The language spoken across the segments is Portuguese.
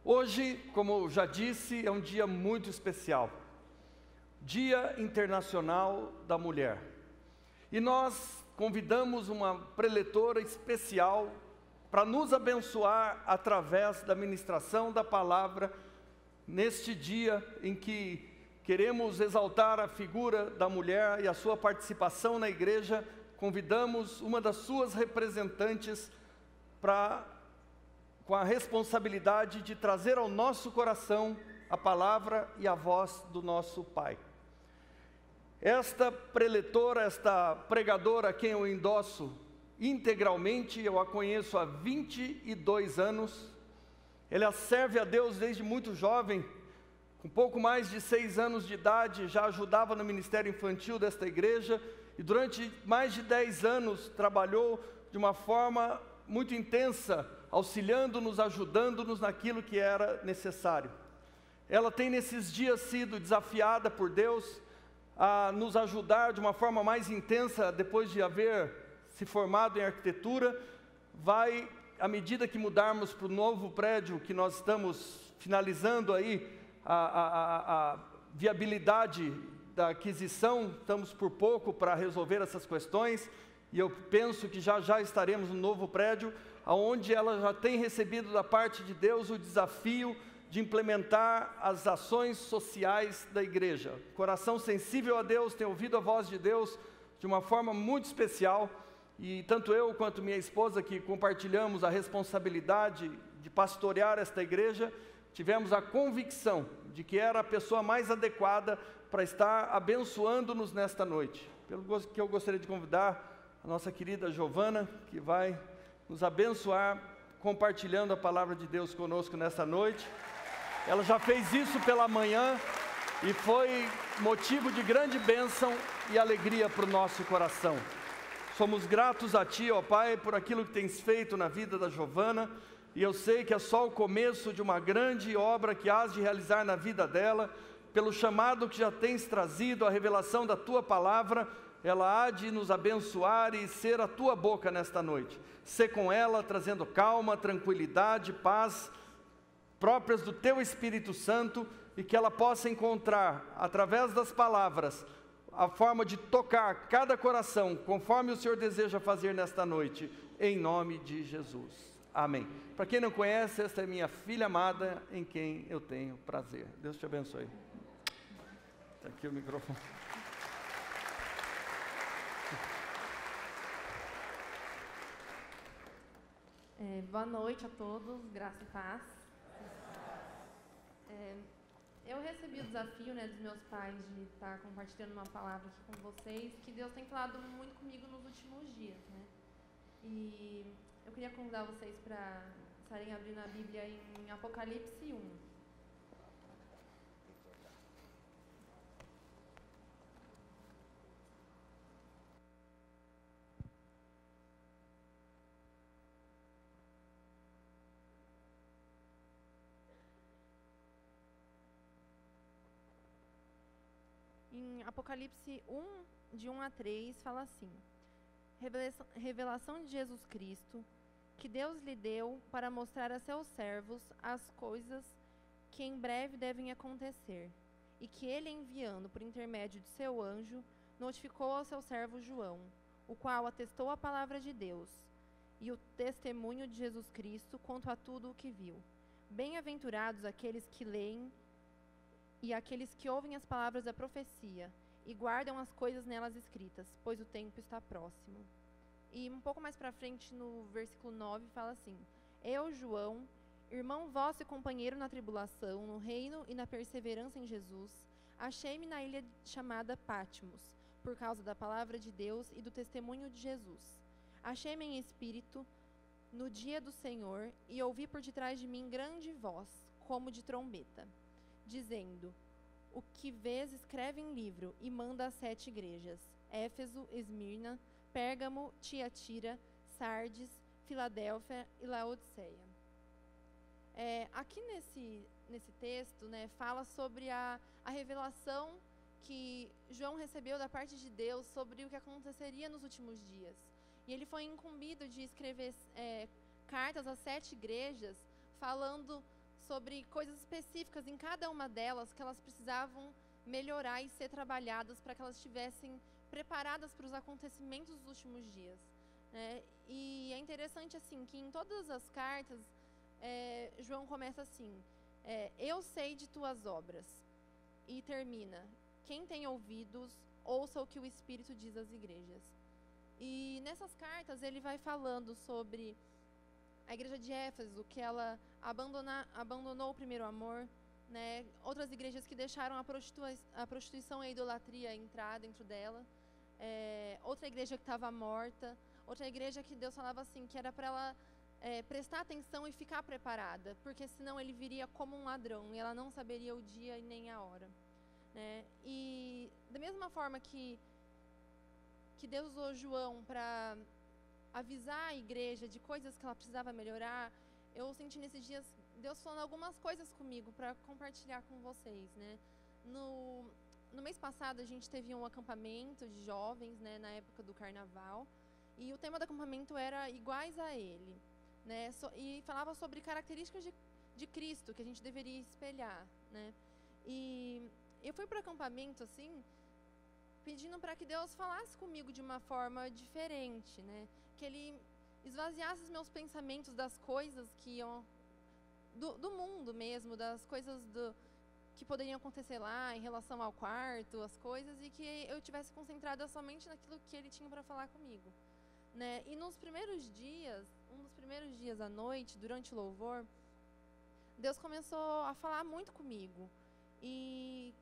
Hoje, como já disse, é um dia muito especial, Dia Internacional da Mulher. E nós convidamos uma preletora especial para nos abençoar através da ministração da palavra, neste dia em que queremos exaltar a figura da mulher e a sua participação na igreja. Convidamos uma das suas representantes com a responsabilidade de trazer ao nosso coração a palavra e a voz do nosso Pai. Esta preletora, esta pregadora a quem eu endosso integralmente, eu a conheço há 22 anos, ela serve a Deus desde muito jovem, com pouco mais de 6 anos de idade, já ajudava no ministério infantil desta igreja, e durante mais de 10 anos trabalhou de uma forma muito intensa, auxiliando-nos, ajudando-nos naquilo que era necessário. Ela tem nesses dias sido desafiada por Deus a nos ajudar de uma forma mais intensa, depois de haver se formado em arquitetura. Vai, à medida que mudarmos para o novo prédio, que nós estamos finalizando aí a viabilidade da aquisição, estamos por pouco para resolver essas questões, e eu penso que já estaremos no novo prédio, onde ela já tem recebido da parte de Deus o desafio de implementar as ações sociais da igreja. Coração sensível a Deus, tem ouvido a voz de Deus de uma forma muito especial, e tanto eu quanto minha esposa, que compartilhamos a responsabilidade de pastorear esta igreja, tivemos a convicção de que era a pessoa mais adequada para estar abençoando-nos nesta noite. Pelo que eu gostaria de convidar a nossa querida Giovana, que vai nos abençoar compartilhando a palavra de Deus conosco nesta noite. Ela já fez isso pela manhã e foi motivo de grande bênção e alegria para o nosso coração. Somos gratos a Ti, ó Pai, por aquilo que tens feito na vida da Giovana, e eu sei que é só o começo de uma grande obra que hás de realizar na vida dela, pelo chamado que já tens trazido, a revelação da Tua palavra. Ela há de nos abençoar e ser a Tua boca nesta noite. Ser com ela, trazendo calma, tranquilidade, paz, próprias do Teu Espírito Santo, e que ela possa encontrar, através das palavras, a forma de tocar cada coração, conforme o Senhor deseja fazer nesta noite, em nome de Jesus. Amém. Para quem não conhece, esta é minha filha amada, em quem eu tenho prazer. Deus te abençoe. Está aqui o microfone. Boa noite a todos, graça e paz. Eu recebi o desafio, dos meus pais de estar compartilhando uma palavra aqui com vocês, que Deus tem falado muito comigo nos últimos dias, E eu queria convidar vocês para estarem abrindo a Bíblia em Apocalipse 1. Em Apocalipse 1, de 1 a 3, fala assim: Revelação de Jesus Cristo, que Deus lhe deu para mostrar a seus servos as coisas que em breve devem acontecer, e que ele, enviando por intermédio de seu anjo, notificou ao seu servo João, o qual atestou a palavra de Deus e o testemunho de Jesus Cristo quanto a tudo o que viu. Bem-aventurados aqueles que leem e aqueles que ouvem as palavras da profecia e guardam as coisas nelas escritas, pois o tempo está próximo. E um pouco mais para frente, no versículo 9, fala assim: Eu, João, irmão vosso e companheiro na tribulação, no reino e na perseverança em Jesus, achei-me na ilha chamada Patmos, por causa da palavra de Deus e do testemunho de Jesus. Achei-me em espírito no dia do Senhor, e ouvi por detrás de mim grande voz, como de trombeta, dizendo: O que vês, escreve em livro e manda às 7 igrejas: Éfeso, Esmirna, Pérgamo, Tiatira, Sardes, Filadélfia e Laodiceia. Aqui nesse texto, fala sobre a revelação que João recebeu da parte de Deus sobre o que aconteceria nos últimos dias. E ele foi incumbido de escrever cartas às 7 igrejas, falando sobre coisas específicas em cada uma delas que elas precisavam melhorar e ser trabalhadas para que elas estivessem preparadas para os acontecimentos dos últimos dias, né? E é interessante assim que em todas as cartas João começa assim: eu sei de tuas obras, e termina: quem tem ouvidos, ouça o que o Espírito diz às igrejas. E nessas cartas ele vai falando sobre a igreja de Éfeso, que ela abandonou o primeiro amor, né? Outras igrejas que deixaram a prostituição e a idolatria entrar dentro dela, outra igreja que estava morta, outra igreja que Deus falava assim, que era para ela prestar atenção e ficar preparada, porque senão ele viria como um ladrão e ela não saberia o dia e nem a hora, né? E da mesma forma que Deus usou João para avisar a igreja de coisas que ela precisava melhorar, eu senti nesses dias Deus falando algumas coisas comigo para compartilhar com vocês, né? No mês passado a gente teve um acampamento de jovens, né, na época do carnaval, e o tema do acampamento era iguais a ele, né? E falava sobre características de Cristo que a gente deveria espelhar, né? E eu fui para o acampamento assim, pedindo para que Deus falasse comigo de uma forma diferente, né? Que Ele esvaziasse os meus pensamentos das coisas que iam do mundo mesmo, das coisas que poderiam acontecer lá em relação ao quarto, as coisas, e que eu tivesse concentrada somente naquilo que Ele tinha para falar comigo, né? E um dos primeiros dias à noite, durante o louvor, Deus começou a falar muito comigo e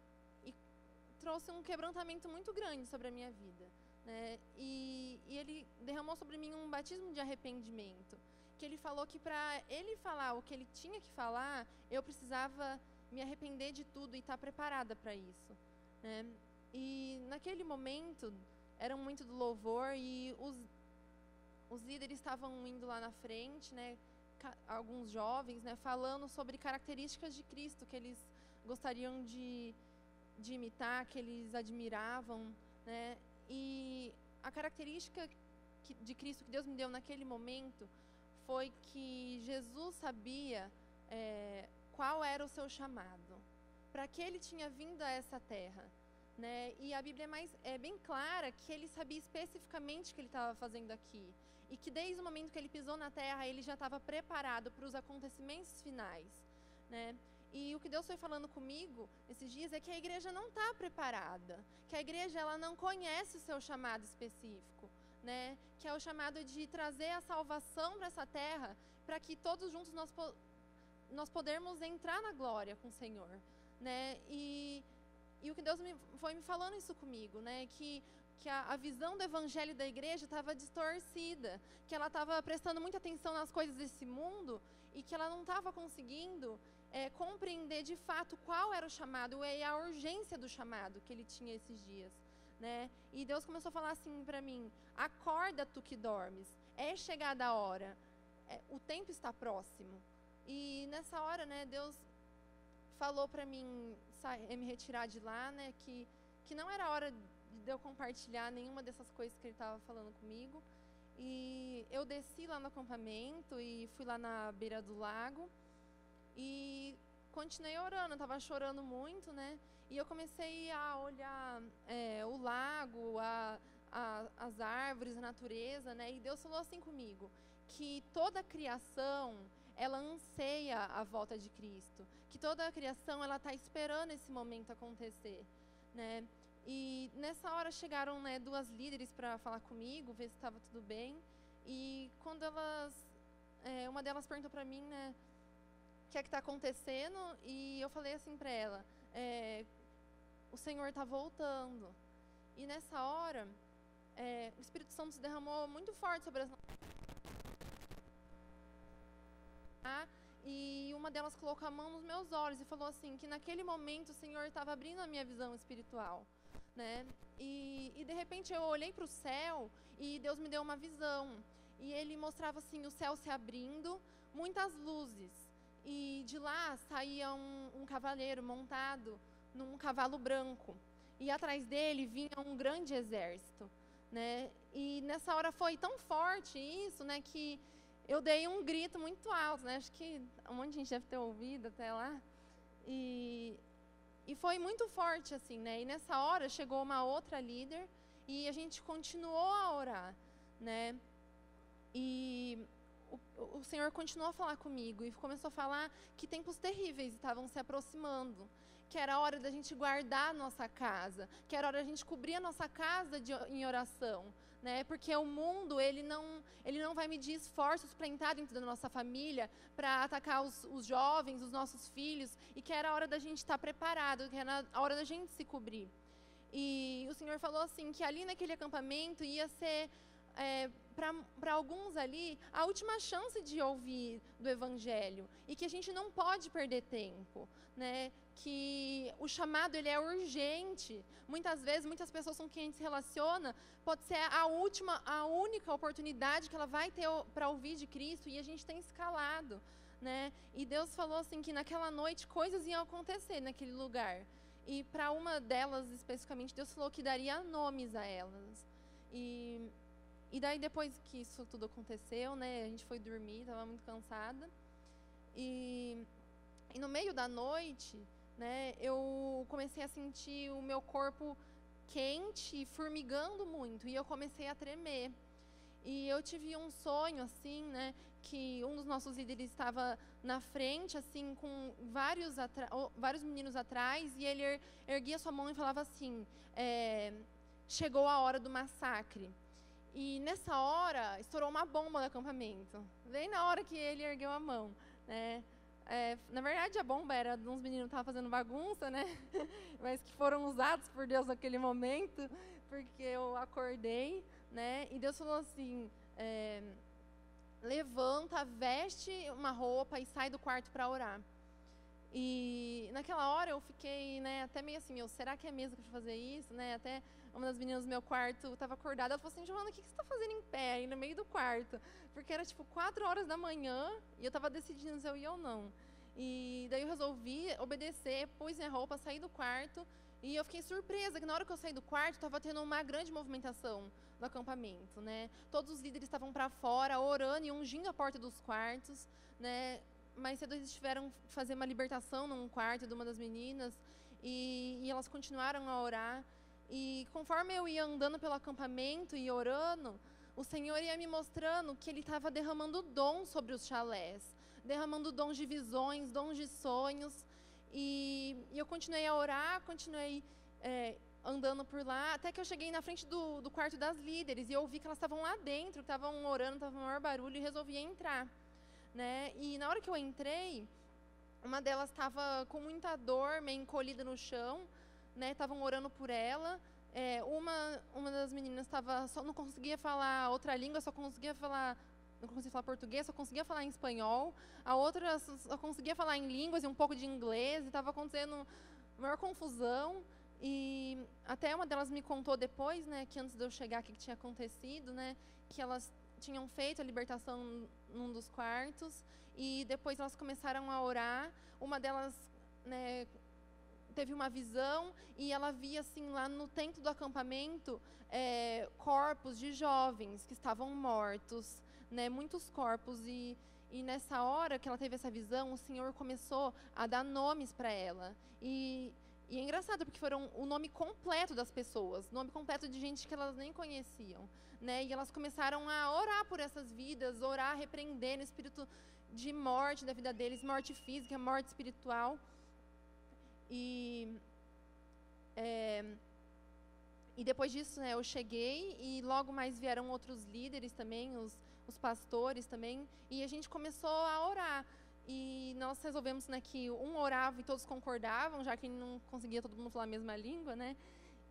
trouxe um quebrantamento muito grande sobre a minha vida, né? E Ele derramou sobre mim um batismo de arrependimento, que Ele falou que para Ele falar o que Ele tinha que falar, eu precisava me arrepender de tudo e estar preparada para isso, né? E naquele momento, era um momento do louvor e os líderes estavam indo lá na frente, né? Alguns jovens, né? Falando sobre características de Cristo que eles gostariam de imitar, que eles admiravam, né? E a característica de Cristo que Deus me deu naquele momento foi que Jesus sabia qual era o seu chamado, para que ele tinha vindo a essa terra, né? E a Bíblia é bem clara que ele sabia especificamente o que ele estava fazendo aqui, e que desde o momento que ele pisou na terra, ele já estava preparado para os acontecimentos finais, né? E o que Deus foi falando comigo esses dias é que a igreja não está preparada, que a igreja ela não conhece o seu chamado específico, né? Que é o chamado de trazer a salvação para essa terra, para que todos juntos nós podermos entrar na glória com o Senhor, né? E o que Deus foi me falando isso comigo, né? Que a visão do evangelho da igreja estava distorcida, que ela estava prestando muita atenção nas coisas desse mundo e que ela não estava conseguindo compreender de fato qual era o chamado e a urgência do chamado que ele tinha esses dias, né? E Deus começou a falar assim para mim: acorda tu que dormes, é chegada a hora, o tempo está próximo. E nessa hora, né, Deus falou para mim me retirar de lá, né, que não era hora de eu compartilhar nenhuma dessas coisas que ele estava falando comigo. E eu desci lá no acampamento e fui lá na beira do lago e continuei orando. Eu estava chorando muito, né? E eu comecei a olhar o lago, as árvores, a natureza, né? E Deus falou assim comigo, que toda a criação, ela anseia a volta de Cristo, que toda a criação ela está esperando esse momento acontecer, né? E nessa hora chegaram, né, duas líderes para falar comigo, ver se estava tudo bem. E quando uma delas perguntou para mim, né, o que é que está acontecendo? E eu falei assim para ela: o Senhor está voltando. E nessa hora, o Espírito Santo se derramou muito forte sobre as e uma delas colocou a mão nos meus olhos e falou assim, que naquele momento o Senhor estava abrindo a minha visão espiritual, né? E de repente eu olhei para o céu e Deus me deu uma visão. E Ele mostrava assim o céu se abrindo, muitas luzes. E de lá saía um cavaleiro montado num cavalo branco. E atrás dele vinha um grande exército, né? E nessa hora foi tão forte isso, né, que eu dei um grito muito alto, né? Acho que um monte de gente deve ter ouvido até lá. E foi muito forte, assim, né? E nessa hora chegou uma outra líder e a gente continuou a orar, né? E o Senhor continuou a falar comigo e começou a falar que tempos terríveis estavam se aproximando, que era hora da gente guardar a nossa casa, que era hora da gente cobrir a nossa casa em oração, né? Porque o mundo, ele não vai medir esforços para entrar dentro da nossa família, para atacar os jovens, os nossos filhos, e que era hora da gente estar preparado, que era a hora da gente se cobrir. E o Senhor falou assim, que ali naquele acampamento ia ser, para alguns ali, a última chance de ouvir do Evangelho, e que a gente não pode perder tempo, né? Que o chamado, ele é urgente. Muitas vezes, muitas pessoas com quem a gente se relaciona, pode ser a única oportunidade que ela vai ter para ouvir de Cristo, e a gente tem escalado, né? E Deus falou assim, que naquela noite coisas iam acontecer naquele lugar. E para uma delas, especificamente, Deus falou que daria nomes a elas. E daí, depois que isso tudo aconteceu, né, a gente foi dormir, estava muito cansada. E no meio da noite, né, eu comecei a sentir o meu corpo quente, formigando muito, e eu comecei a tremer. E eu tive um sonho, assim, né, que um dos nossos líderes estava na frente, assim, com vários meninos atrás, e ele erguia sua mão e falava assim, chegou a hora do massacre. E nessa hora, estourou uma bomba no acampamento, bem na hora que ele ergueu a mão, né. Na verdade, a bomba era de uns meninos que estavam fazendo bagunça, né, mas que foram usados por Deus naquele momento, porque eu acordei, né, e Deus falou assim, levanta, veste uma roupa e sai do quarto para orar. E naquela hora eu fiquei, né, até meio assim, será que é mesmo que eu vou fazer isso, né? Até uma das meninas do meu quarto estava acordada, ela falou assim, Joana, o que você está fazendo em pé aí no meio do quarto? Porque era tipo 4 horas da manhã e eu estava decidindo se eu ia ou não. E daí eu resolvi obedecer, pus minha roupa, saí do quarto, e eu fiquei surpresa que na hora que eu saí do quarto estava tendo uma grande movimentação no acampamento, né? Todos os líderes estavam para fora orando e ungindo a porta dos quartos, né? Mais cedo eles tiveram que fazer uma libertação num quarto de uma das meninas, e elas continuaram a orar. E conforme eu ia andando pelo acampamento e orando, o Senhor ia me mostrando que Ele estava derramando dons sobre os chalés, derramando dons de visões, dons de sonhos. E eu continuei a orar, continuei andando por lá, até que eu cheguei na frente do quarto das líderes, e eu vi que elas estavam lá dentro, estavam orando, estava o maior barulho, e resolvi entrar, né? E na hora que eu entrei, uma delas estava com muita dor, meio encolhida no chão, né? Estavam orando por ela. Uma das meninas só não conseguia falar outra língua, não conseguia falar português, só conseguia falar em espanhol. A outra só conseguia falar em línguas e um pouco de inglês, e estava acontecendo maior confusão. E até uma delas me contou depois, né, que antes de eu chegar aqui que tinha acontecido, né, que elas tinham feito a libertação num dos quartos, e depois elas começaram a orar. Uma delas, né, teve uma visão, e ela via assim lá no centro do acampamento corpos de jovens que estavam mortos, né, muitos corpos, e nessa hora que ela teve essa visão, o Senhor começou a dar nomes para ela, e é engraçado porque foram o nome completo das pessoas, nome completo de gente que elas nem conheciam, né, e elas começaram a orar por essas vidas, orar, repreendendo o espírito de morte da vida deles, morte física, morte espiritual. E depois disso, né, eu cheguei, e logo mais vieram outros líderes também, os pastores também, e a gente começou a orar. E nós resolvemos, né, que um orava e todos concordavam, já que não conseguia todo mundo falar a mesma língua, né?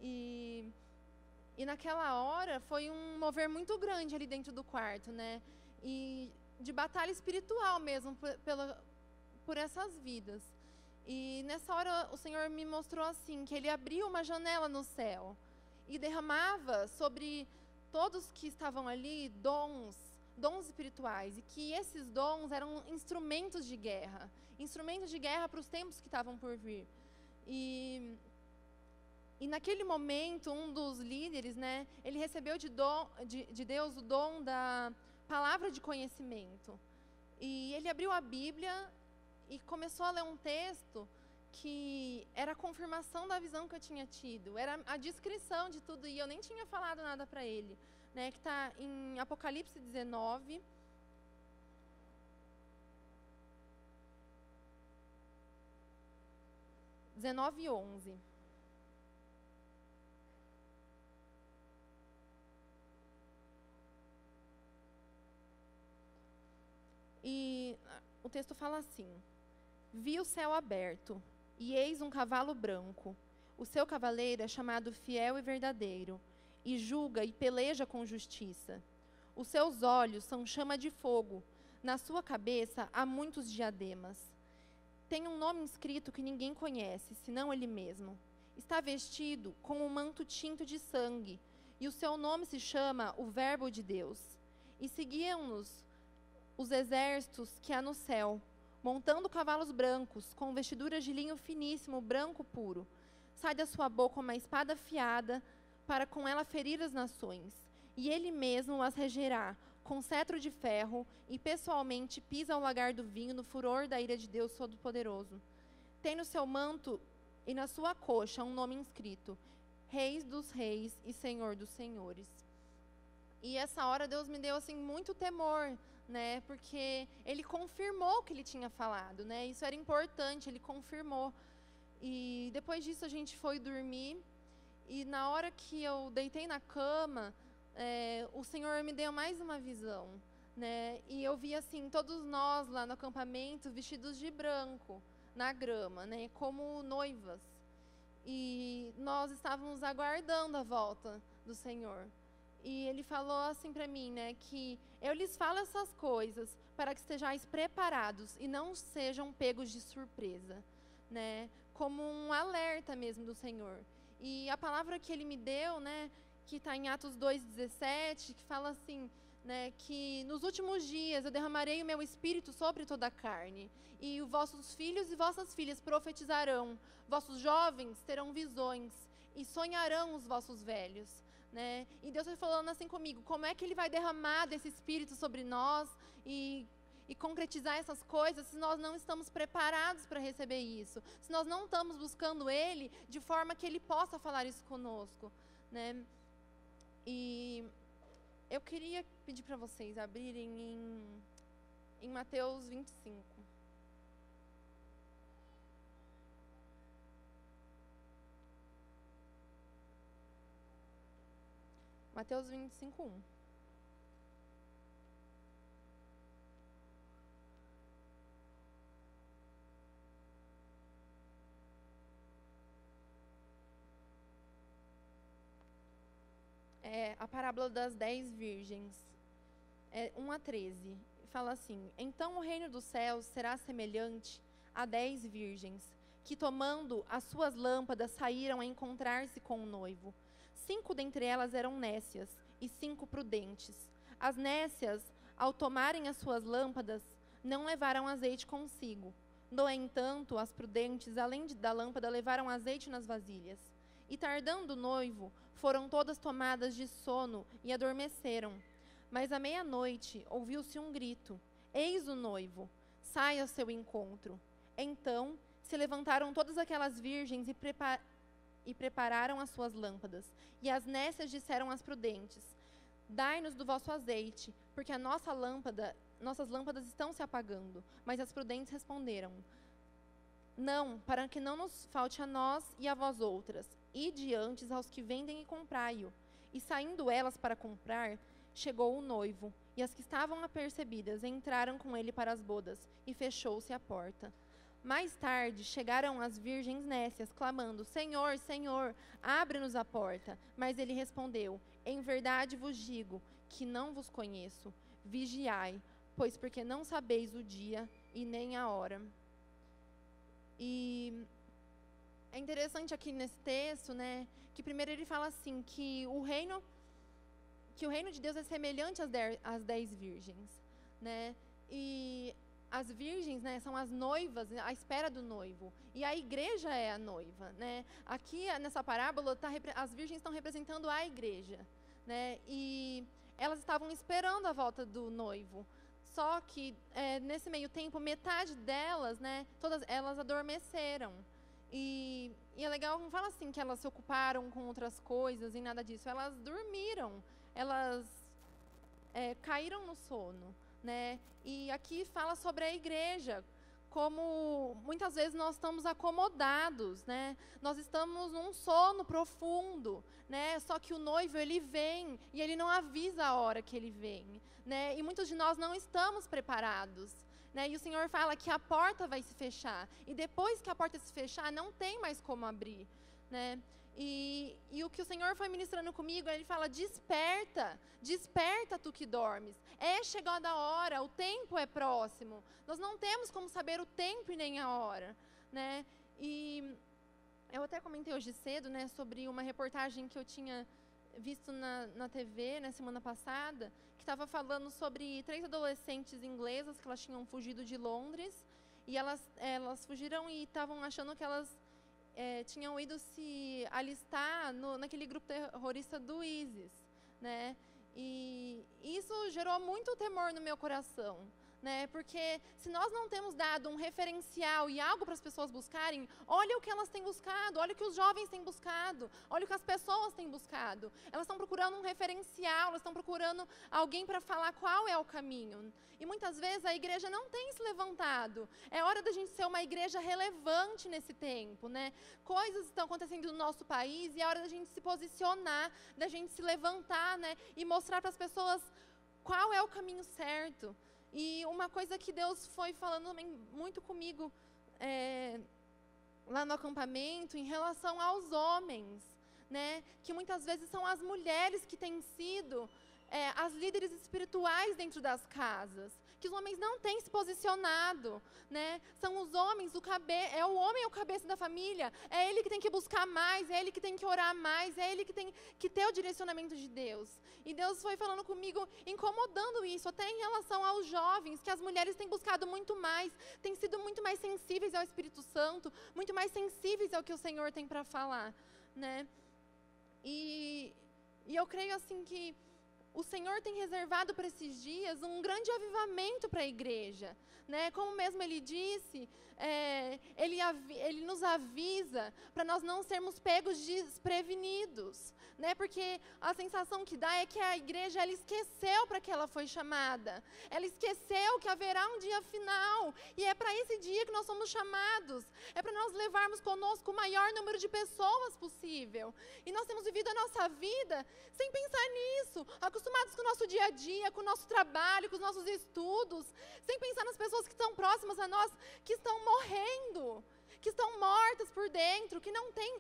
E naquela hora foi um mover muito grande ali dentro do quarto, né? E de batalha espiritual mesmo por essas vidas. E nessa hora o Senhor me mostrou assim, que Ele abriu uma janela no céu e derramava sobre todos que estavam ali dons espirituais, e que esses dons eram instrumentos de guerra para os tempos que estavam por vir. E naquele momento, um dos líderes, né, ele recebeu de Deus o dom da palavra de conhecimento. E ele abriu a Bíblia e começou a ler um texto que era a confirmação da visão que eu tinha tido, era a descrição de tudo, e eu nem tinha falado nada para ele, né, que está em Apocalipse 19, e 11. E o texto fala assim: vi o céu aberto, e eis um cavalo branco. O seu cavaleiro é chamado Fiel e Verdadeiro, e julga e peleja com justiça. Os seus olhos são chama de fogo, na sua cabeça há muitos diademas. Tem um nome inscrito que ninguém conhece, senão ele mesmo. Está vestido com um manto tinto de sangue, e o seu nome se chama o Verbo de Deus. E seguiam-nos os exércitos que há no céu, montando cavalos brancos, com vestiduras de linho finíssimo, branco puro. Sai da sua boca uma espada afiada, para com ela ferir as nações. E ele mesmo as regerá, com cetro de ferro, e pessoalmente pisa o lagar do vinho no furor da ira de Deus Todo-Poderoso. Tem no seu manto e na sua coxa um nome inscrito: Reis dos Reis e Senhor dos Senhores. E essa hora Deus me deu assim muito temor, né? Porque ele confirmou o que ele tinha falado, né? Isso era importante, ele confirmou. E depois disso a gente foi dormir, e na hora que eu deitei na cama, o Senhor me deu mais uma visão, né? E eu vi assim todos nós lá no acampamento vestidos de branco na grama, né? Como noivas. E nós estávamos aguardando a volta do Senhor. E ele falou assim para mim, né, que eu lhes falo essas coisas para que estejais preparados e não sejam pegos de surpresa, né, como um alerta mesmo do Senhor. E a palavra que ele me deu, né, que está em Atos 2,17, que fala assim, né, que nos últimos dias eu derramarei o meu espírito sobre toda a carne, e os vossos filhos e vossas filhas profetizarão, vossos jovens terão visões, e sonharão os vossos velhos. Né? E Deus foi falando assim comigo: como é que Ele vai derramar desse Espírito sobre nós e concretizar essas coisas se nós não estamos preparados para receber isso, se nós não estamos buscando Ele de forma que Ele possa falar isso conosco, né? E eu queria pedir para vocês abrirem em Mateus 25. Mateus 25, 1. É a parábola das 10 virgens, 1 a 13. Fala assim: então o reino dos céus será semelhante a 10 virgens, que tomando as suas lâmpadas saíram a encontrar-se com o noivo. 5 dentre elas eram nécias e 5 prudentes. As nécias, ao tomarem as suas lâmpadas, não levaram azeite consigo. No entanto, as prudentes, além da lâmpada, levaram azeite nas vasilhas. E tardando o noivo, foram todas tomadas de sono e adormeceram. Mas à meia-noite ouviu-se um grito: eis o noivo, sai ao seu encontro. Então se levantaram todas aquelas virgens e prepararam as suas lâmpadas. E as nécias disseram às prudentes: dai-nos do vosso azeite, porque nossas lâmpadas estão se apagando. Mas as prudentes responderam: não, para que não nos falte a nós e a vós outras. Ide antes aos que vendem e comprai-o. E saindo elas para comprar, chegou o noivo, e as que estavam apercebidas entraram com ele para as bodas, e fechou-se a porta. Mais tarde, chegaram as virgens nécias, clamando: Senhor, Senhor, abre-nos a porta. Mas ele respondeu: em verdade vos digo que não vos conheço. Vigiai, pois porque não sabeis o dia e nem a hora. E é interessante aqui nesse texto, né, que primeiro ele fala assim, que o reino de Deus é semelhante às 10 virgens, né, e as virgens, né, são as noivas à espera do noivo, e a igreja é a noiva, né. Aqui nessa parábola as virgens estão representando a igreja, né, e elas estavam esperando a volta do noivo. Só que, nesse meio tempo, metade delas, né, todas elas adormeceram. E é legal, não fala assim que elas se ocuparam com outras coisas e nada disso. Elas dormiram, elas caíram no sono, né? E aqui fala sobre a igreja, como muitas vezes nós estamos acomodados, né? Nós estamos num sono profundo, né? Só que o noivo, ele vem e ele não avisa a hora que ele vem, né? E muitos de nós não estamos preparados, né? E o Senhor fala que a porta vai se fechar, e depois que a porta se fechar, não tem mais como abrir, né? E o que o Senhor foi ministrando comigo, ele fala: desperta, desperta tu que dormes, é chegada a hora, o tempo é próximo, nós não temos como saber o tempo e nem a hora, né? E eu até comentei hoje cedo, né, sobre uma reportagem que eu tinha visto na TV, na semana passada, que estava falando sobre 3 adolescentes inglesas que elas tinham fugido de Londres, e elas fugiram e estavam achando que elas tinham ido se alistar naquele grupo terrorista do ISIS, né? E isso gerou muito temor no meu coração, né? Porque se nós não temos dado um referencial e algo para as pessoas buscarem, olha o que elas têm buscado, olha o que os jovens têm buscado, olha o que as pessoas têm buscado. Elas estão procurando um referencial, elas estão procurando alguém para falar qual é o caminho. E muitas vezes a igreja não tem se levantado. É hora da gente ser uma igreja relevante nesse tempo, né? Coisas estão acontecendo no nosso país e é hora da gente se posicionar, da gente se levantar, né? E mostrar para as pessoas qual é o caminho certo. E uma coisa que Deus foi falando também muito comigo lá no acampamento, em relação aos homens, né? Que muitas vezes são as mulheres que têm sido as líderes espirituais dentro das casas, que os homens não têm se posicionado, né? São os homens, é o homem o cabeça da família, é ele que tem que buscar mais, é ele que tem que orar mais, é ele que tem que ter o direcionamento de Deus. E Deus foi falando comigo, incomodando isso, até em relação aos jovens, que as mulheres têm buscado muito mais, têm sido muito mais sensíveis ao Espírito Santo, muito mais sensíveis ao que o Senhor tem para falar, né? E eu creio assim que o Senhor tem reservado para esses dias um grande avivamento para a igreja, né? Como mesmo Ele disse, Ele nos avisa para nós não sermos pegos desprevenidos, né? Porque a sensação que dá é que a igreja, ela esqueceu para que ela foi chamada, ela esqueceu que haverá um dia final, e é para esse dia que nós somos chamados, é para nós levarmos conosco o maior número de pessoas possível, e nós temos vivido a nossa vida sem pensar nisso, acostumados com o nosso dia a dia, com o nosso trabalho, com os nossos estudos, sem pensar nas pessoas que estão próximas a nós, que estão morrendo, que estão mortas por dentro, que não tem...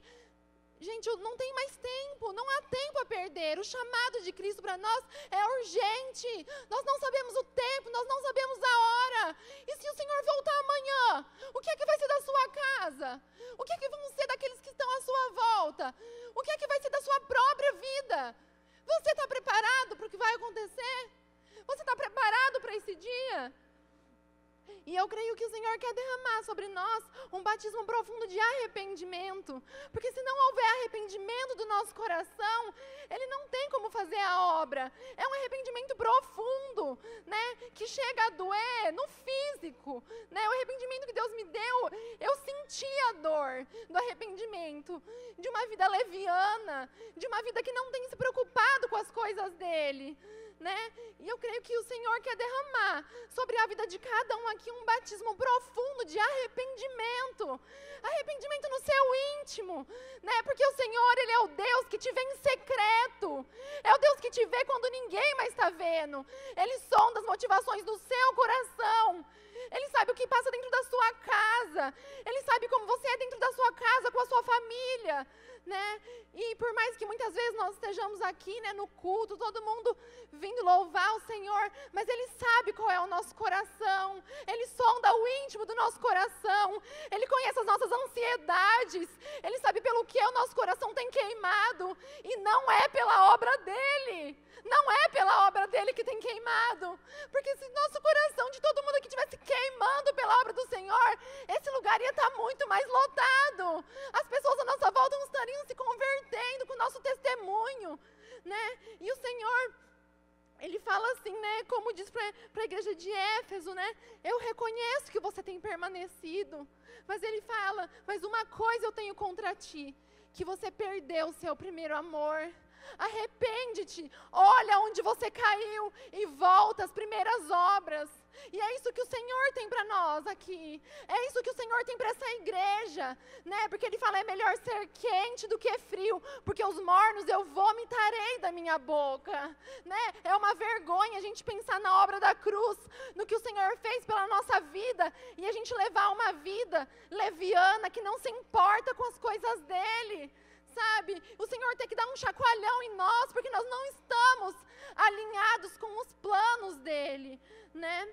Gente, não tem mais tempo, não há tempo a perder. O chamado de Cristo para nós é urgente. Nós não sabemos o tempo, nós não sabemos a hora. E se o Senhor voltar amanhã, o que é que vai ser da sua casa? O que é que vão ser daqueles que estão à sua volta? O que é que vai ser da sua própria vida? Você está preparado para o que vai acontecer? Você está preparado para esse dia? E eu creio que o Senhor quer derramar sobre nós um batismo profundo de arrependimento, porque se não houver arrependimento do nosso coração, Ele não tem como fazer a obra. É um arrependimento profundo, né, que chega a doer no físico, né? O arrependimento que Deus me deu, eu senti a dor do arrependimento, de uma vida leviana, de uma vida que não tem se preocupado com as coisas dEle, né? E eu creio que o Senhor quer derramar sobre a vida de cada um aqui um batismo profundo de arrependimento. Arrependimento no seu íntimo, né? Porque o Senhor, Ele é o Deus que te vê em secreto. É o Deus que te vê quando ninguém mais está vendo. Ele sonda as motivações do seu coração. Ele sabe o que passa dentro da sua casa. Ele sabe como você é dentro da sua casa, com a sua família, né? E por mais que muitas vezes nós estejamos aqui, né, no culto, todo mundo vindo louvar o Senhor, mas Ele sabe qual é o nosso coração. Ele sonda o íntimo do nosso coração. Ele conhece as nossas ansiedades. Ele sabe pelo que o nosso coração tem queimado. E não é pela obra dEle. Não é pela obra dEle que tem queimado. Porque se nosso coração de todo mundo aqui estivesse queimando pela obra do Senhor, esse lugar ia estar muito mais lotado. As pessoas à nossa volta não estariam se convertendo com o nosso testemunho, né? E o Senhor, ele fala assim, né, como diz para a igreja de Éfeso, né, eu reconheço que você tem permanecido, mas ele fala, mas uma coisa eu tenho contra ti, que você perdeu o seu primeiro amor. Arrepende-te, olha onde você caiu e volta às primeiras obras. E é isso que o Senhor tem para nós aqui, é isso que o Senhor tem para essa igreja, né? Porque Ele fala, é melhor ser quente do que frio, porque os mornos eu vomitarei da minha boca, né? É uma vergonha a gente pensar na obra da cruz, no que o Senhor fez pela nossa vida, e a gente levar uma vida leviana, que não se importa com as coisas dEle, sabe? O Senhor tem que dar um chacoalhão em nós, porque nós não estamos alinhados com os planos dEle, né?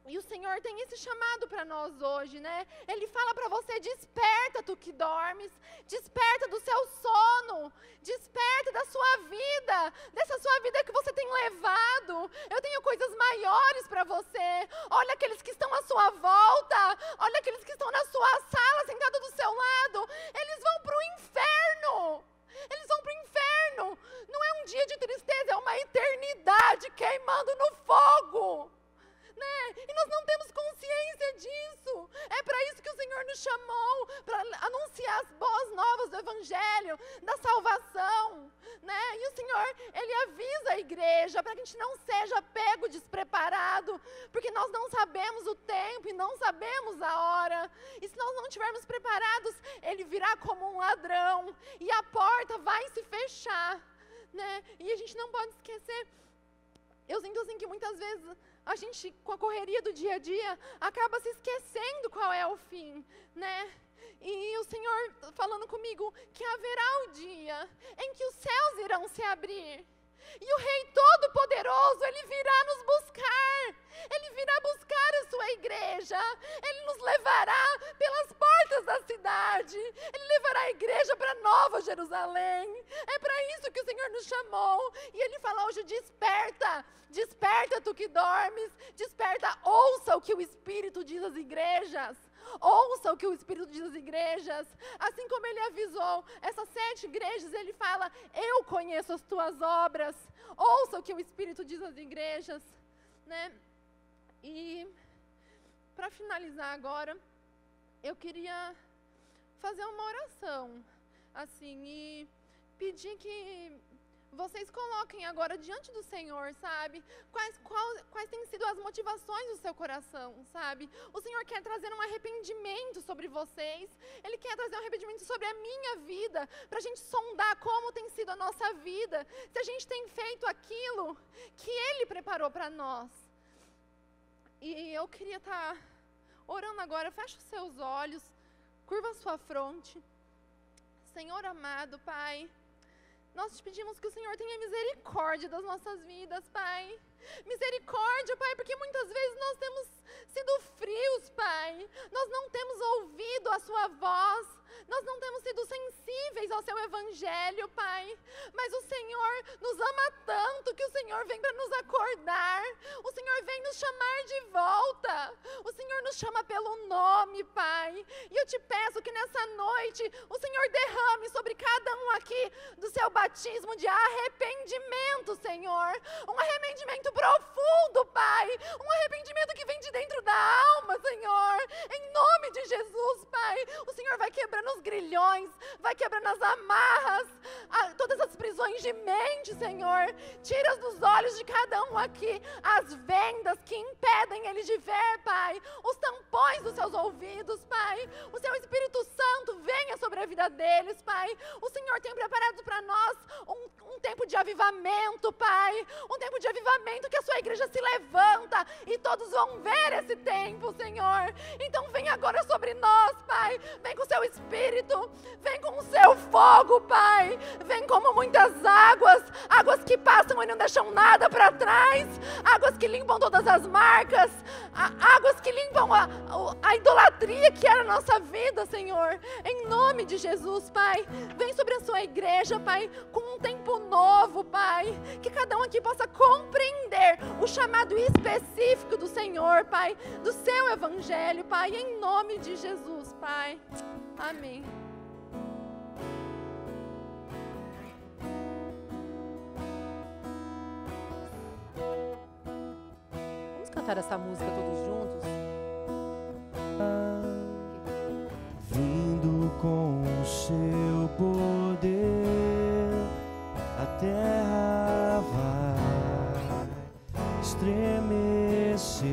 E o Senhor tem esse chamado para nós hoje, né? Ele fala para você, desperta tu que dormes, desperta do seu sono, desperta da sua vida, dessa sua vida que você tem levado. Eu tenho coisas maiores para você. Olha aqueles que estão à sua volta, olha aqueles que estão na sua sala, sentados do seu lado, eles vão para o inferno. Eles vão para o inferno. Não é um dia de tristeza, é uma eternidade queimando no fogo. Né? E nós não temos consciência disso. É para isso que o Senhor nos chamou, para anunciar as boas novas do Evangelho, da salvação, né? E o Senhor, Ele avisa a igreja para que a gente não seja pego despreparado, porque nós não sabemos o tempo e não sabemos a hora. E se nós não estivermos preparados, Ele virá como um ladrão e a porta vai se fechar, né? E a gente não pode esquecer. Eu sinto assim que muitas vezes a gente, com a correria do dia a dia, acaba se esquecendo qual é o fim, né? E o Senhor falando comigo que haverá o dia em que os céus irão se abrir. E o Rei Todo-Poderoso, Ele virá nos buscar. Ele virá buscar a sua igreja. Ele nos levará pelas portas da cidade. Ele levará a igreja para Nova Jerusalém. É para isso que o Senhor nos chamou. E Ele fala hoje, desperta. Desperta tu que dormes. Desperta, ouça o que o Espírito diz às igrejas. Ouça o que o Espírito diz às igrejas. Assim como Ele avisou essas 7 igrejas, Ele fala, eu conheço as tuas obras. Ouça o que o Espírito diz às igrejas, né? E para finalizar agora, eu queria fazer uma oração, assim, e pedir que vocês coloquem agora diante do Senhor, sabe? Quais têm sido as motivações do seu coração, sabe? O Senhor quer trazer um arrependimento sobre vocês. Ele quer trazer um arrependimento sobre a minha vida, para a gente sondar como tem sido a nossa vida, se a gente tem feito aquilo que Ele preparou para nós. E eu queria estar orando agora. Fecha os seus olhos, curva a sua fronte. Senhor amado, Pai, nós te pedimos que o Senhor tenha misericórdia das nossas vidas, Pai. Misericórdia, Pai, porque muitas vezes nós temos sido frios, Pai. Nós não temos ouvido a sua voz. Nós não temos sido sensíveis ao seu Evangelho, Pai. Mas o Senhor nos ama tanto que o Senhor vem para nos acordar. O Senhor vem nos chamar de volta. O Senhor nos chama pelo nome, Pai. E eu te peço que nessa noite o Senhor derrame sobre cada um aqui do seu batismo de arrependimento, Senhor. Um arrependimento profundo, Pai. Um arrependimento que vem de dentro da alma, Senhor. Em nome de Jesus, Pai. O Senhor vai quebrando os grilhões, vai quebrando as amarras, todas as prisões de mente, Senhor. Tira dos olhos de cada um aqui as vendas que impedem ele de ver, Pai. Os tampões dos seus ouvidos, Pai. O seu Espírito Santo venha sobre a vida deles, Pai. O Senhor tem preparado para nós um tempo de avivamento, Pai. Um tempo de avivamento que a sua igreja se levanta e todos vão ver esse tempo, Senhor. Então vem agora sobre nós, Pai. Vem com o seu Espírito, vem com o seu fogo, Pai. Vem como muitas águas, águas que passam e não deixam nada para trás, águas que limpam todas as marcas, águas que limpam a idolatria que era a nossa vida, Senhor. Em nome de Jesus, Pai. Vem sobre a sua igreja, Pai, com um tempo novo, Pai. Que cada um aqui possa compreender o chamado específico do Senhor, Pai, do seu Evangelho, Pai, em nome de Jesus, Pai. Amém. cantar essa música todos juntos? Vindo com o seu poder, a terra vai estremecer.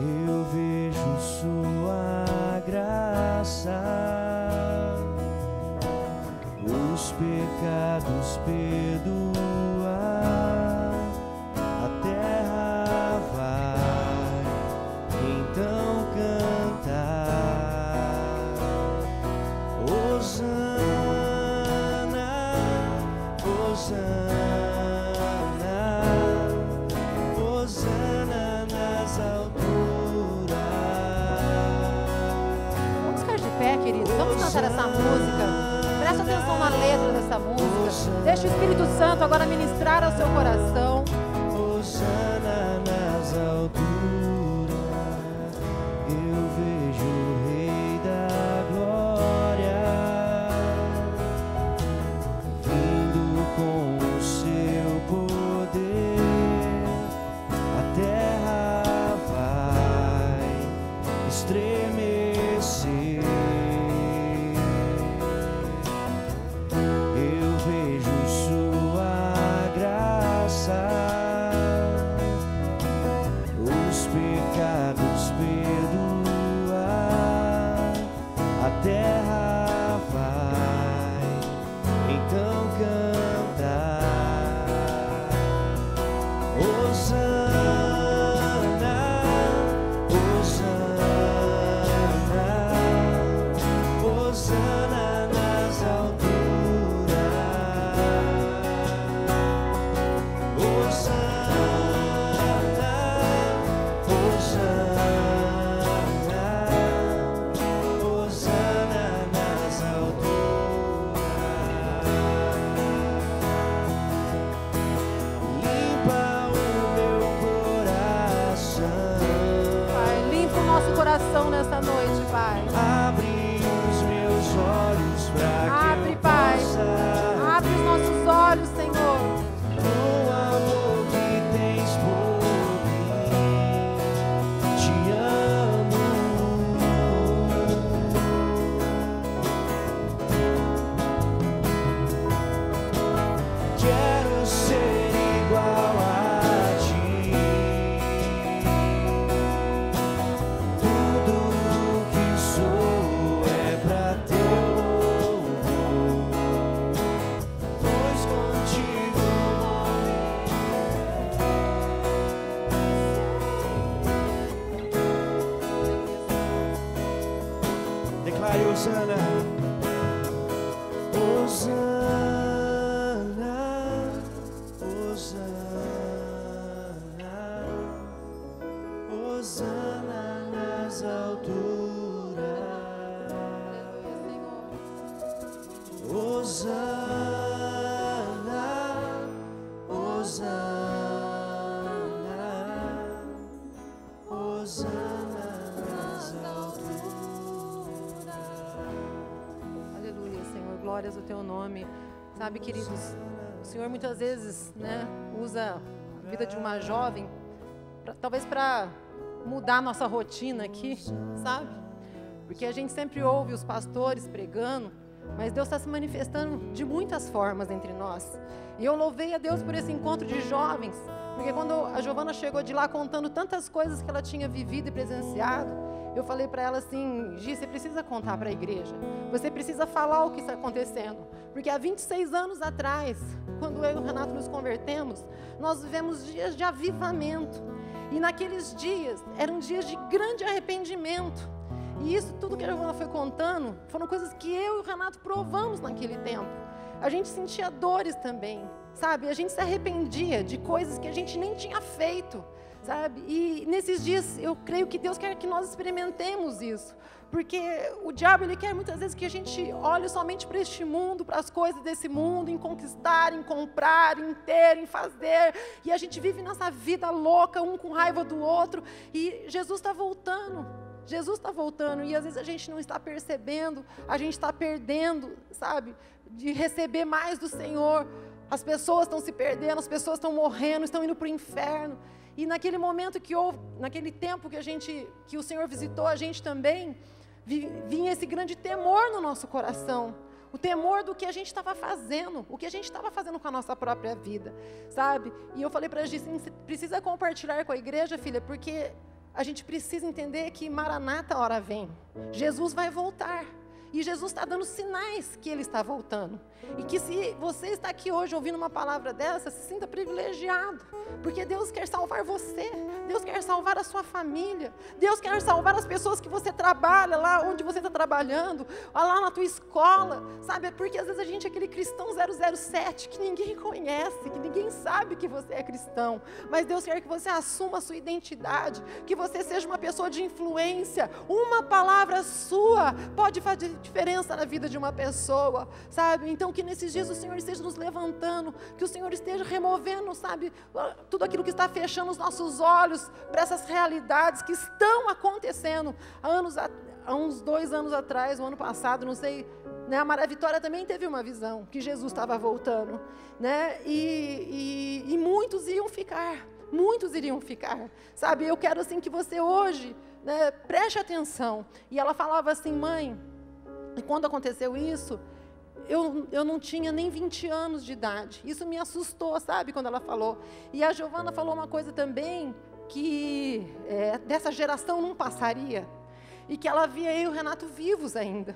Eu vejo sua graça, os pecados perdoar, a terra vai então cantar. Hosana, Hosana, Hosana nas alturas. Vamos ficar de pé, queridos. Vamos cantar essa música. Presta atenção na letra dessa música. Deixa o Espírito Santo agora ministrar ao seu coração. Hosana nas alturas, eu vejo o Rei da Glória, vindo com o seu poder, a terra vai estremecer. Eu vejo sua graça, os pecados perdoar, a terra vai então cantar. Hosana, Hosana, Hosana nas alturas. Hosana, Hosana, Hosana nas alturas. Limpa o meu coração, Pai, limpa o nosso coração nessa noite, Pai. abre os meus olhos pra que Abre, eu Pai. possa Abre os nossos olhos, Senhor. o amor que tens por mim. Te amo. Quero ser igual a ti. Tudo que sou é pra teu louvor, pois contigo declare Hosana, Hosana, Hosana, Hosana nas alturas. Hosana, Hosana, Hosana nas alturas. Aleluia, Senhor. Glórias ao teu nome. Sabe, queridos, o Senhor muitas vezes, usa a vida de uma jovem, talvez para mudar nossa rotina aqui, sabe? Porque a gente sempre ouve os pastores pregando, mas Deus está se manifestando de muitas formas entre nós. E eu louvei a Deus por esse encontro de jovens, porque quando a Giovana chegou de lá contando tantas coisas que ela tinha vivido e presenciado, eu falei para ela assim: Gi, você precisa contar para a igreja, você precisa falar o que está acontecendo, porque há 26 anos atrás, quando eu e o Renato nos convertemos, nós vivemos dias de avivamento, e naqueles dias, eram dias de grande arrependimento, e isso tudo que a Giovana foi contando, foram coisas que eu e o Renato provamos naquele tempo. A gente sentia dores também, sabe? A gente se arrependia de coisas que a gente nem tinha feito, sabe? E nesses dias eu creio que Deus quer que nós experimentemos isso, porque o diabo, ele quer muitas vezes que a gente olhe somente para este mundo, para as coisas desse mundo, em conquistar, em comprar, em ter, em fazer, e a gente vive nossa vida louca, um com raiva do outro, e Jesus está voltando. Jesus está voltando, e às vezes a gente não está percebendo, a gente está perdendo, sabe, de receber mais do Senhor, As pessoas estão se perdendo, as pessoas estão morrendo, estão indo para o inferno. E naquele momento que houve, naquele tempo que o Senhor visitou a gente também, vinha esse grande temor no nosso coração. O temor do que a gente estava fazendo, o que a gente estava fazendo com a nossa própria vida, sabe? E eu falei para a gente, você precisa compartilhar com a igreja, filha, porque a gente precisa entender que Maranata, a hora vem. Jesus vai voltar. E Jesus está dando sinais que Ele está voltando. E que se você está aqui hoje ouvindo uma palavra dessa, se sinta privilegiado. Porque Deus quer salvar você. Deus quer salvar a sua família. Deus quer salvar as pessoas que você trabalha, lá onde você está trabalhando, lá na tua escola. Sabe, porque às vezes a gente é aquele cristão 007 que ninguém conhece, que ninguém sabe que você é cristão. Mas Deus quer que você assuma a sua identidade, que você seja uma pessoa de influência. Uma palavra sua pode fazer diferença na vida de uma pessoa, sabe? Então que nesses dias o Senhor esteja nos levantando, que o Senhor esteja removendo, sabe, tudo aquilo que está fechando os nossos olhos para essas realidades que estão acontecendo. Há uns 2 anos atrás, o ano passado, não sei, né, a Maria Vitória também teve uma visão que Jesus estava voltando, né? E muitos iriam ficar, sabe? Eu quero assim que você hoje, né, preste atenção. E ela falava assim, mãe, e quando aconteceu isso, eu não tinha nem 20 anos de idade. Isso me assustou, sabe, quando ela falou. E a Giovana falou uma coisa também, que dessa geração não passaria. E que ela via eu e o Renato vivos ainda.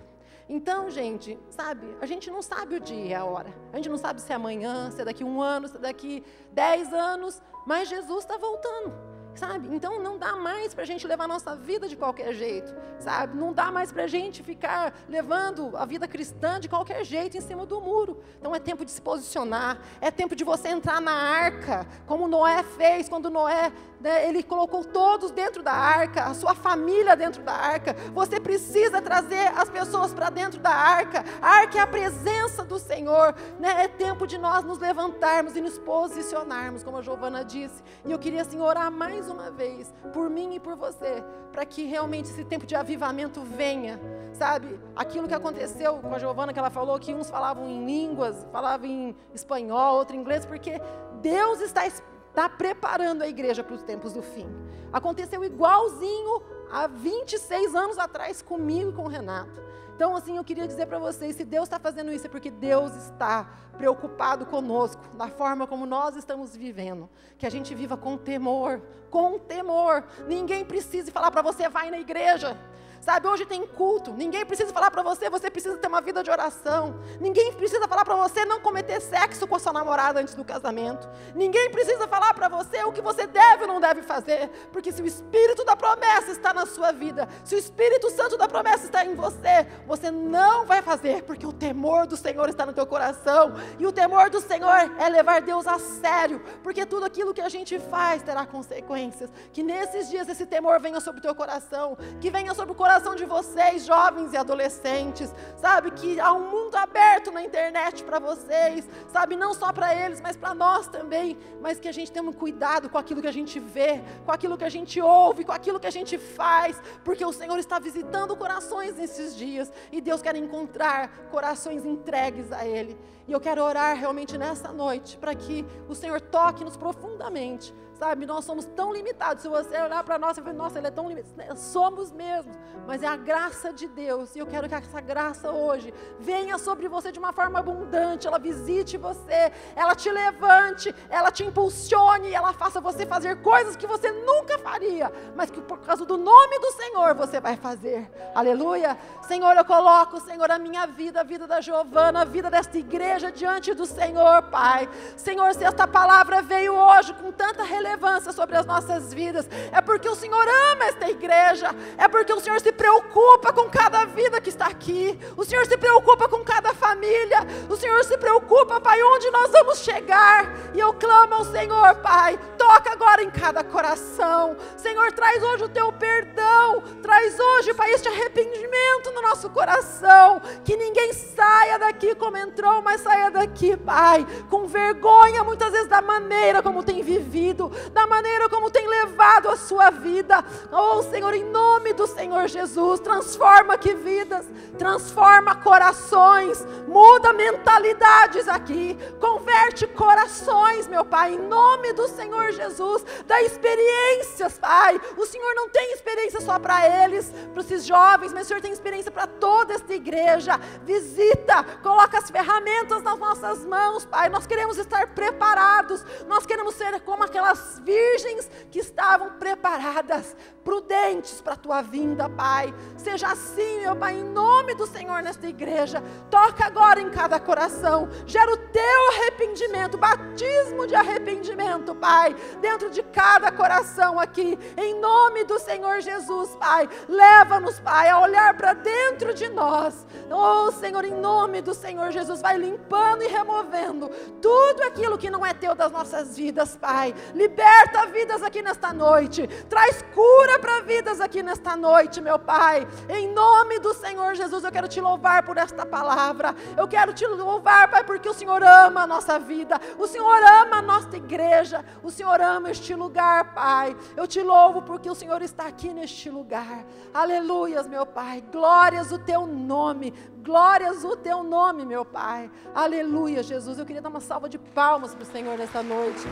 Então, gente, sabe, a gente não sabe o dia e a hora. A gente não sabe se é amanhã, se é daqui 1 ano, se é daqui 10 anos. Mas Jesus está voltando. Sabe? Então não dá mais para a gente levar a nossa vida de qualquer jeito, sabe? Não dá mais para a gente ficar levando a vida cristã de qualquer jeito em cima do muro. Então é tempo de se posicionar, é tempo de você entrar na arca, como Noé fez, quando Noé, né, ele colocou todos dentro da arca, a sua família dentro da arca. Você precisa trazer as pessoas para dentro da arca. A arca é a presença do Senhor, né? É tempo de nós nos levantarmos e nos posicionarmos, como a Giovana disse. E eu queria assim orar mais uma vez, por mim e por você, para que realmente esse tempo de avivamento venha, sabe? Aquilo que aconteceu com a Giovana, que ela falou que uns falavam em línguas, falavam em espanhol, outro em inglês, porque Deus está preparando a igreja para os tempos do fim. Aconteceu igualzinho há 26 anos atrás comigo e com o Renato. Então, assim, eu queria dizer para vocês, se Deus está fazendo isso, é porque Deus está preocupado conosco, da forma como nós estamos vivendo. Que a gente viva com temor, com temor. Ninguém precisa falar para você, vai na igreja. Sabe, hoje tem culto, ninguém precisa falar para você, você precisa ter uma vida de oração. Ninguém precisa falar para você não cometer sexo com a sua namorada antes do casamento. Ninguém precisa falar para você o que você deve ou não deve fazer. Porque se o Espírito da promessa está na sua vida, se o Espírito Santo da promessa está em você, você não vai fazer, porque o temor do Senhor está no teu coração. E o temor do Senhor é levar Deus a sério, porque tudo aquilo que a gente faz terá consequências. Que nesses dias esse temor venha sobre o teu coração, que venha sobre o coração de vocês, jovens e adolescentes, sabe, que há um mundo aberto na internet para vocês, sabe, não só para eles, mas para nós também, mas que a gente tenha um cuidado com aquilo que a gente vê, com aquilo que a gente ouve, com aquilo que a gente faz, porque o Senhor está visitando corações nesses dias, e Deus quer encontrar corações entregues a Ele. E eu quero orar realmente nessa noite, para que o Senhor toque-nos profundamente, sabe, nós somos tão limitados. Se você olhar para nós e ver, nossa, Ele é tão limitado, somos mesmos, mas é a graça de Deus, e eu quero que essa graça hoje venha sobre você de uma forma abundante, ela visite você, ela te levante, ela te impulsione, ela faça você fazer coisas que você nunca faria, mas que por causa do nome do Senhor você vai fazer. Aleluia. Senhor, eu coloco, Senhor, a minha vida, a vida da Giovana, a vida desta igreja diante do Senhor, Pai. Senhor, se esta palavra veio hoje com tanta relevância sobre as nossas vidas, é porque o Senhor ama esta igreja, é porque o Senhor se preocupa com cada vida que está aqui, o Senhor se preocupa com cada família, o Senhor se preocupa, Pai, onde nós vamos chegar. E eu clamo ao Senhor, Pai, toca agora em cada coração. Senhor, traz hoje o teu perdão, traz hoje, Pai, este arrependimento no nosso coração, que ninguém saia daqui como entrou, mas saia daqui, Pai, com vergonha muitas vezes da maneira como tem vivido, da maneira como tem levado a sua vida. Oh, Senhor, em nome do Senhor Jesus, transforma aqui vidas, transforma corações, muda mentalidades aqui, converte corações, meu Pai, em nome do Senhor Jesus, dá experiências, Pai. O Senhor não tem experiência só para eles, para esses jovens, mas o Senhor tem experiência para toda esta igreja. Visita, coloca as ferramentas nas nossas mãos, Pai. Nós queremos estar preparados, nós queremos ser como aquelas virgens que estavam preparadas, prudentes para a tua vinda, Pai. Seja assim, meu Pai, em nome do Senhor nesta igreja. Toca agora em cada coração, gera o teu arrependimento, batismo de arrependimento, Pai, dentro de cada coração aqui, em nome do Senhor Jesus, Pai. Leva-nos, Pai, a olhar para dentro de nós. Oh, Senhor, em nome do Senhor Jesus, vai limpando e removendo tudo aquilo que não é teu das nossas vidas, Pai. Liberta vidas aqui nesta noite, traz cura para vidas aqui nesta noite, meu Pai. Em nome do Senhor Jesus, eu quero te louvar por esta palavra. Eu quero te louvar, Pai, porque o Senhor ama a nossa vida, o Senhor ama a nossa igreja, o Senhor ama este lugar, Pai. Eu te louvo porque o Senhor está aqui neste lugar. Aleluias, meu Pai. Glórias o teu nome. Glórias o teu nome, meu Pai. Aleluia, Jesus. Eu queria dar uma salva de palmas para o Senhor nesta noite.